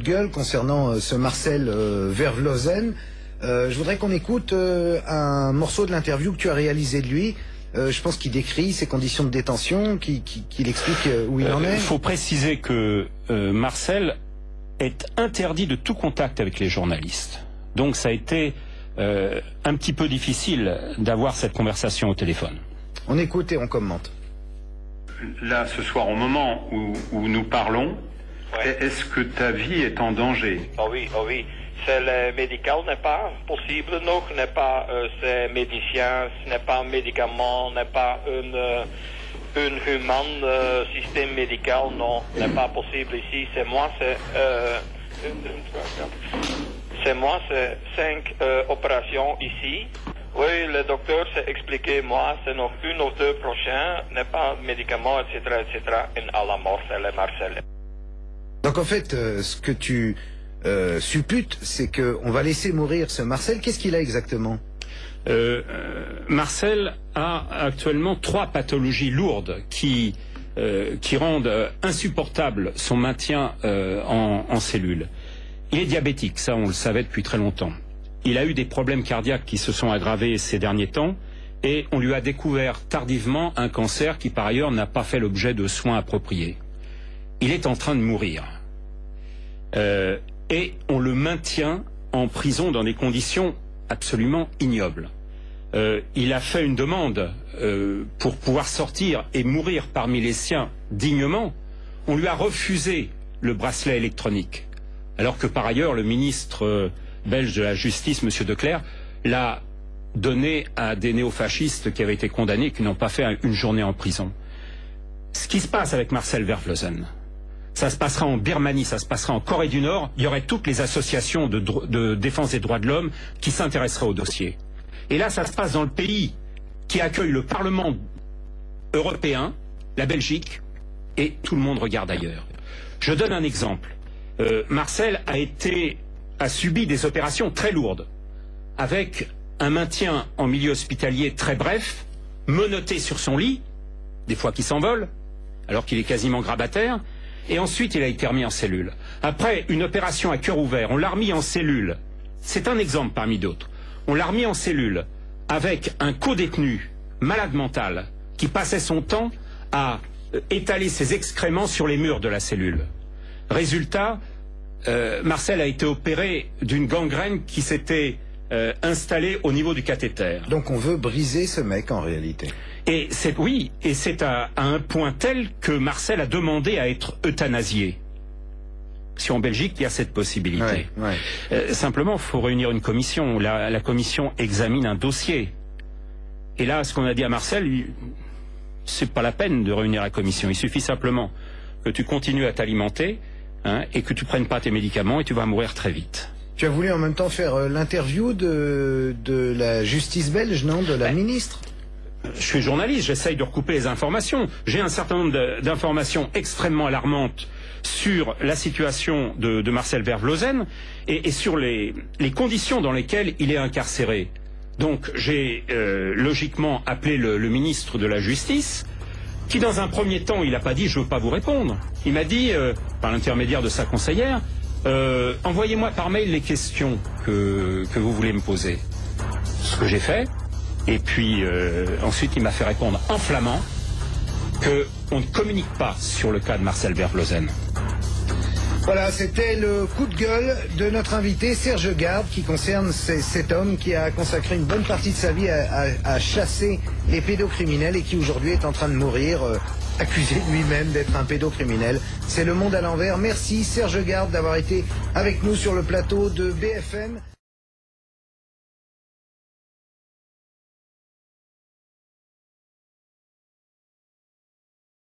gueule concernant ce Marcel Vervlozen. Je voudrais qu'on écoute un morceau de l'interview que tu as réalisé de lui. Je pense qu'il décrit ses conditions de détention, qu'il explique où il en est. Il faut préciser que Marcel est interdit de tout contact avec les journalistes. Donc ça a été un petit peu difficile d'avoir cette conversation au téléphone. On écoute et on commente. Là, ce soir, au moment où nous parlons, ouais. Est-ce que ta vie est en danger? Oh oui, oh oui. Le médical n'est pas possible, non, n'est pas c'est médecin, ce n'est pas un médicament, n'est pas un humain système médical, non, n'est pas possible ici. C'est moi, c'est 5 opérations ici. Oui, le docteur s'est expliqué, moi, c'est nog 1 ou 2 prochains, n'est pas un médicament, etc., et à la mort, c'est le Marcel. Donc en fait, ce que tu supputes, c'est qu'on va laisser mourir ce Marcel. Qu'est-ce qu'il a exactement? Marcel a actuellement 3 pathologies lourdes qui rendent insupportable son maintien en cellule. Il est diabétique, ça on le savait depuis très longtemps. Il a eu des problèmes cardiaques qui se sont aggravés ces derniers temps et on lui a découvert tardivement un cancer qui par ailleurs n'a pas fait l'objet de soins appropriés. Il est en train de mourir. Et on le maintient en prison dans des conditions absolument ignobles. Il a fait une demande pour pouvoir sortir et mourir parmi les siens dignement. On lui a refusé le bracelet électronique. Alors que par ailleurs, le ministre belge de la Justice, M. Declercq, l'a donné à des néofascistes qui avaient été condamnés et qui n'ont pas fait une journée en prison. Ce qui se passe avec Marcel Vervlozen, ça se passera en Birmanie, ça se passera en Corée du Nord, il y aurait toutes les associations de défense des droits de l'homme qui s'intéresseraient au dossier. Et là, ça se passe dans le pays qui accueille le Parlement européen, la Belgique, et tout le monde regarde ailleurs. Je donne un exemple. Marcel a subi des opérations très lourdes, avec un maintien en milieu hospitalier très bref, menotté sur son lit, des fois qu'il s'envole, alors qu'il est quasiment grabataire, et ensuite il a été remis en cellule. Après une opération à cœur ouvert, on l'a remis en cellule, c'est un exemple parmi d'autres, on l'a remis en cellule avec un codétenu malade mental qui passait son temps à étaler ses excréments sur les murs de la cellule. Résultat, Marcel a été opéré d'une gangrène qui s'était installée au niveau du cathéter. Donc on veut briser ce mec en réalité. Et c'est à un point tel que Marcel a demandé à être euthanasié. Si en Belgique il y a cette possibilité. Ouais. Simplement, il faut réunir une commission. La commission examine un dossier. Et là, ce qu'on a dit à Marcel, c'est pas la peine de réunir la commission. Il suffit simplement que tu continues à t'alimenter. Et que tu prennes pas tes médicaments et tu vas mourir très vite. Tu as voulu en même temps faire l'interview de la justice belge, non? De la ministre? Je suis journaliste, j'essaye de recouper les informations. J'ai un certain nombre d'informations extrêmement alarmantes sur la situation de Marcel Vervlozen et sur les conditions dans lesquelles il est incarcéré. Donc j'ai logiquement appelé le ministre de la Justice, qui dans un premier temps, il n'a pas dit « je ne veux pas vous répondre ». Il m'a dit, par l'intermédiaire de sa conseillère, « envoyez-moi par mail les questions que vous voulez me poser ». Ce que j'ai fait. Et puis ensuite, il m'a fait répondre en flamand qu'on ne communique pas sur le cas de Marcel Vervlozen. Voilà, c'était le coup de gueule de notre invité Serge Garde qui concerne cet homme qui a consacré une bonne partie de sa vie à chasser les pédocriminels et qui aujourd'hui est en train de mourir, accusé lui-même d'être un pédocriminel. C'est Le Monde à l'envers. Merci Serge Garde d'avoir été avec nous sur le plateau de BFM.